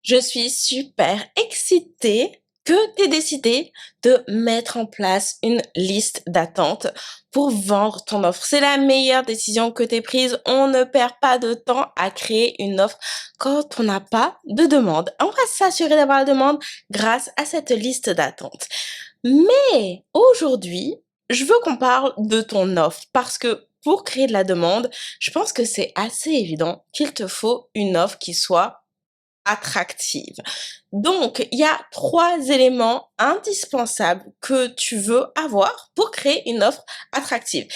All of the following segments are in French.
Je suis super excitée que tu aies décidé de mettre en place une liste d'attente pour vendre ton offre. C'est la meilleure décision que tu aies prise. On ne perd pas de temps à créer une offre quand on n'a pas de demande. On va s'assurer d'avoir la demande grâce à cette liste d'attente. Mais aujourd'hui, je veux qu'on parle de ton offre parce que pour créer de la demande, je pense que c'est assez évident qu'il te faut une offre qui soit attractive. Donc, il y a 3 éléments indispensables que tu veux avoir pour créer une offre attractive.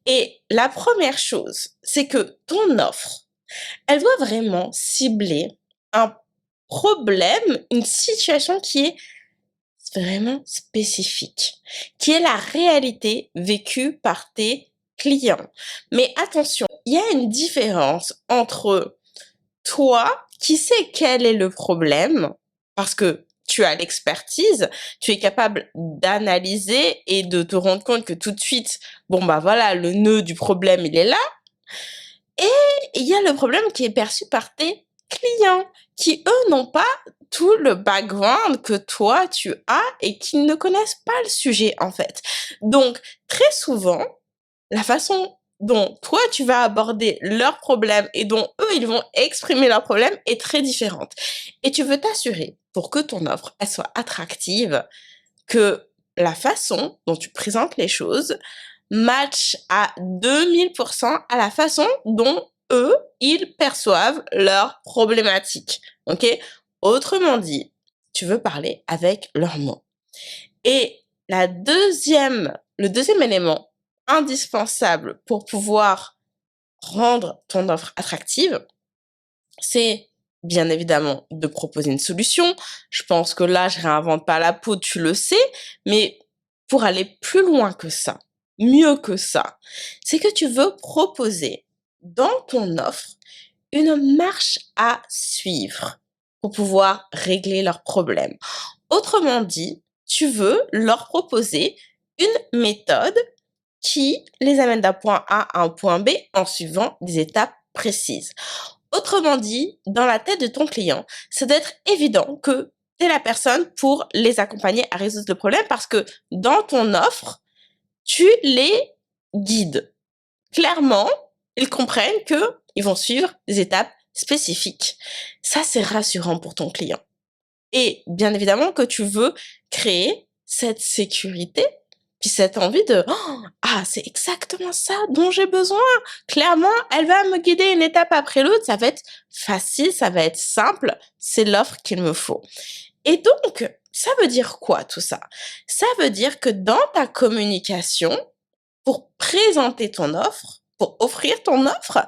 Et la première chose, c'est que ton offre, elle doit vraiment cibler un problème, une situation qui est vraiment spécifique, qui est la réalité vécue par tes clients. Mais attention, il y a une différence entre toi qui sais quel est le problème, parce que tu as l'expertise, tu es capable d'analyser et de te rendre compte que tout de suite, bon bah voilà, le nœud du problème, il est là. Et il y a le problème qui est perçu par tes clients, qui eux n'ont pas tout le background que toi tu as et qui ne connaissent pas le sujet en fait. Donc très souvent, la façon dont toi tu vas aborder leurs problèmes et dont eux ils vont exprimer leurs problèmes est très différente. Et tu veux t'assurer pour que ton offre elle soit attractive que la façon dont tu présentes les choses match à 2000% à la façon dont eux, ils perçoivent leurs problématiques. Ok? Autrement dit, tu veux parler avec leurs mots. Et le deuxième élément indispensable pour pouvoir rendre ton offre attractive, c'est bien évidemment de proposer une solution. Je pense que là, je réinvente pas la peau, tu le sais, mais pour aller plus loin que ça, mieux que ça, c'est que tu veux proposer dans ton offre une marche à suivre pour pouvoir régler leurs problèmes. Autrement dit, tu veux leur proposer une méthode qui les amène d'un point A à un point B en suivant des étapes précises. Autrement dit, dans la tête de ton client, c'est d'être évident que tu es la personne pour les accompagner à résoudre le problème parce que dans ton offre, tu les guides. Clairement, ils comprennent que ils vont suivre des étapes spécifiques. Ça, c'est rassurant pour ton client. Et bien évidemment que tu veux créer cette sécurité, puis cette envie de ah, c'est exactement ça dont j'ai besoin. Clairement, elle va me guider une étape après l'autre. Ça va être facile, ça va être simple. C'est l'offre qu'il me faut. Et donc, ça veut dire quoi tout ça? Ça veut dire que dans ta communication, pour présenter ton offre, pour offrir ton offre,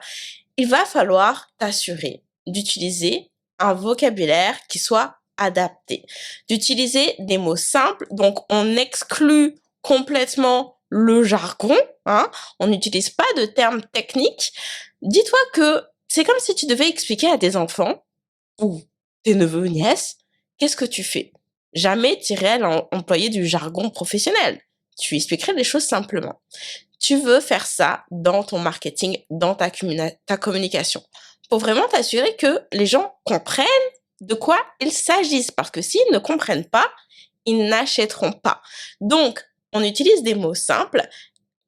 il va falloir t'assurer d'utiliser un vocabulaire qui soit adapté, d'utiliser des mots simples. Donc, on exclut complètement le jargon, hein. On n'utilise pas de termes techniques. Dis-toi que c'est comme si tu devais expliquer à tes enfants ou tes neveux, nièces, qu'est-ce que tu fais? Jamais tu irais employer du jargon professionnel. Tu expliquerais les choses simplement. Tu veux faire ça dans ton marketing, dans ta communication, pour vraiment t'assurer que les gens comprennent de quoi il s'agisse. Parce que s'ils ne comprennent pas, ils n'achèteront pas. Donc, on utilise des mots simples,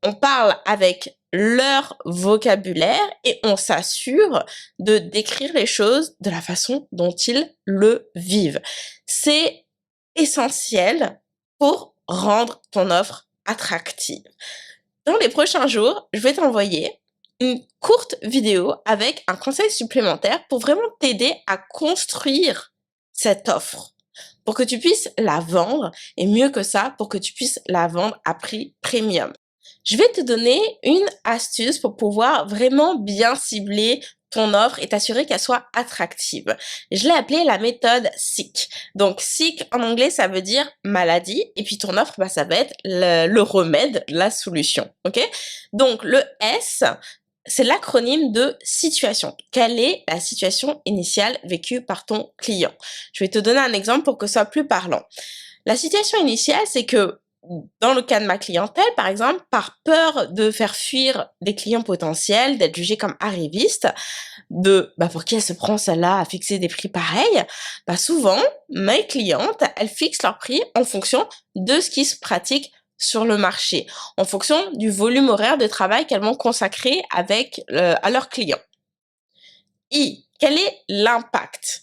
on parle avec leur vocabulaire et on s'assure de décrire les choses de la façon dont ils le vivent. C'est essentiel pour rendre ton offre attractive. Dans les prochains jours, je vais t'envoyer une courte vidéo avec un conseil supplémentaire pour vraiment t'aider à construire cette offre, pour que tu puisses la vendre et mieux que ça, pour que tu puisses la vendre à prix premium. Je vais te donner une astuce pour pouvoir vraiment bien cibler ton offre et t'assurer qu'elle soit attractive. Je l'ai appelée la méthode SICK. Donc SICK en anglais, ça veut dire maladie et puis ton offre, bah, ça va être le remède, la solution. Ok? Donc le S, c'est l'acronyme de situation. Quelle est la situation initiale vécue par ton client? Je vais te donner un exemple pour que ce soit plus parlant. La situation initiale, c'est que dans le cas de ma clientèle, par exemple, par peur de faire fuir des clients potentiels, d'être jugée comme arriviste, pour qui elle se prend celle-là à fixer des prix pareils, souvent, mes clientes, elles fixent leur prix en fonction de ce qui se pratique sur le marché, en fonction du volume horaire de travail qu'elles vont consacrer à leurs clients. Quel est l'impact?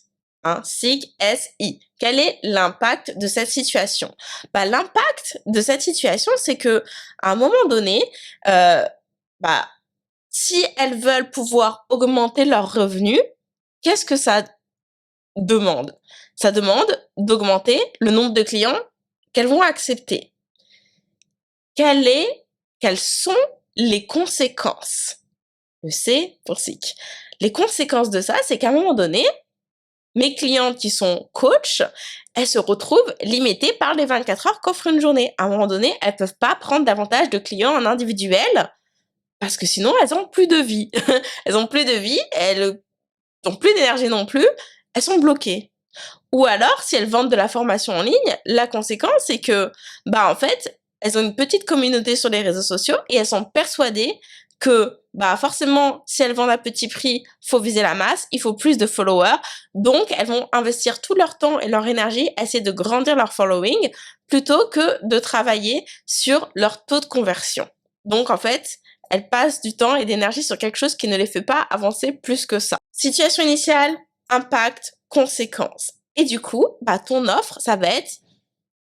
SIG, S-I. Quel est l'impact de cette situation? L'impact de cette situation, c'est que à un moment donné, si elles veulent pouvoir augmenter leurs revenus, qu'est-ce que ça demande? Ça demande d'augmenter le nombre de clients qu'elles vont accepter. Quelles sont les conséquences? Le C pour SIC. Les conséquences de ça, c'est qu'à un moment donné, mes clientes qui sont coachs, elles se retrouvent limitées par les 24 heures qu'offre une journée. À un moment donné, elles peuvent pas prendre davantage de clients en individuel parce que sinon, elles ont plus de vie. Elles ont plus de vie, elles ont plus d'énergie non plus, elles sont bloquées. Ou alors, si elles vendent de la formation en ligne, la conséquence, c'est que, en fait, elles ont une petite communauté sur les réseaux sociaux et elles sont persuadées que, forcément, si elles vendent à petit prix, faut viser la masse, il faut plus de followers. Donc, elles vont investir tout leur temps et leur énergie à essayer de grandir leur following plutôt que de travailler sur leur taux de conversion. Donc, en fait, elles passent du temps et d'énergie sur quelque chose qui ne les fait pas avancer plus que ça. Situation initiale, impact, conséquences. Et du coup, ton offre, ça va être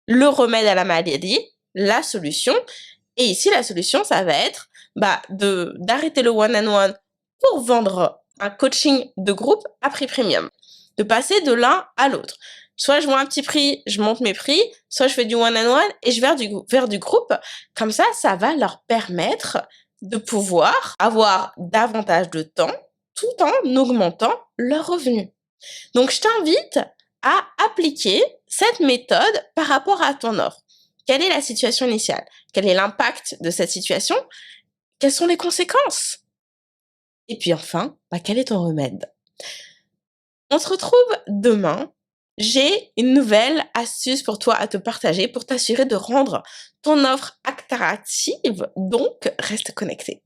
le remède à la maladie, la solution. Et ici, la solution, ça va être d'arrêter le one-on-one pour vendre un coaching de groupe à prix premium. De passer de l'un à l'autre. Soit je vois un petit prix, je monte mes prix, soit je fais du one-on-one et je vais vers du groupe. Comme ça, ça va leur permettre de pouvoir avoir davantage de temps tout en augmentant leurs revenus. Donc, je t'invite à appliquer cette méthode par rapport à ton offre. Quelle est la situation initiale? Quel est l'impact de cette situation? Quelles sont les conséquences? Et puis enfin, quel est ton remède? On se retrouve demain. J'ai une nouvelle astuce pour toi à te partager pour t'assurer de rendre ton offre attractive. Donc, reste connecté.